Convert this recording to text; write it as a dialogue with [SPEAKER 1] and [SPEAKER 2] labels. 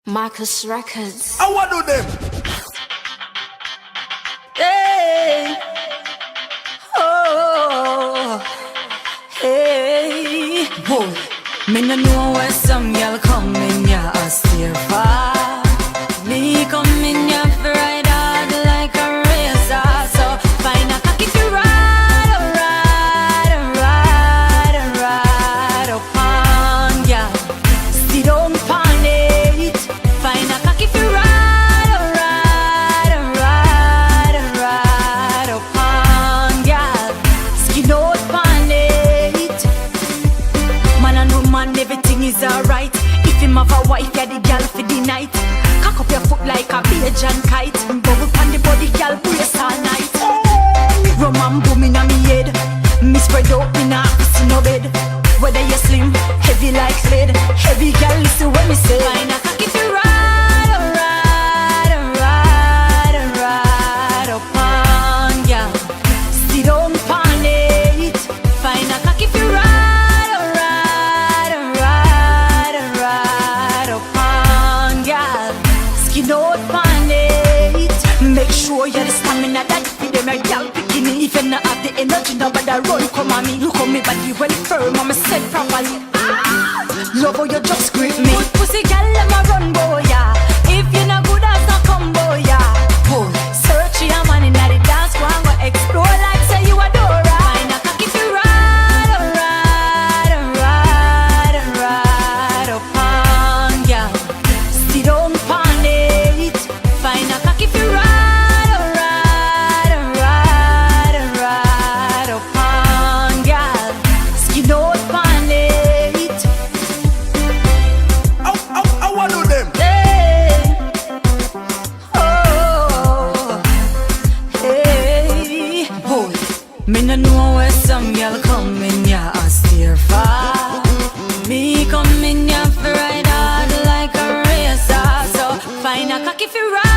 [SPEAKER 1] Marcus Records.
[SPEAKER 2] I want to do them.
[SPEAKER 1] Hey. Oh. Hey.
[SPEAKER 3] Boy, me no know where some girl come in ya a steer far. Me come in ya for ride hard like a racer. So find a cocky to ride, ride upon ya. Sit down pon it. Find a cocky to ride upon ya. Skin out pon it. Man and woman, everything is alright. If him have a wife, yeah, the girl for the night. Cock up your foot like a Bajan kite. Bubble pan the body, girl, brace all night. Rum and boom in a me head. Me spread out in a pussy no bed. Whether you slim, heavy like lead. Heavy girl, listen when me say. Find a cocky to ride upon ya. Sit down pon it. Find a cocky to ride upon ya. Skin out pon it. Make sure you the stamina that feed them a gal bikini. If you not have the energy, now better run come on me. Look on me body well firm, I'ma set properly. Love how you just grip me. Good pussy gal, let me run boy ya. If you not good as a combo ya. Boy, search your man inna the dance, go and go explore like say you adore her. Find a cocky to ride upon ya. Sit down pon it. Find a cocky to ride upon ya. Skin out pon it.
[SPEAKER 2] I want to do them.
[SPEAKER 3] Hey. Oh. Hey. Boy, me no know where some girl come in ya a steer far. Me come in ya for ride hard like a racer. So find a cocky for ride.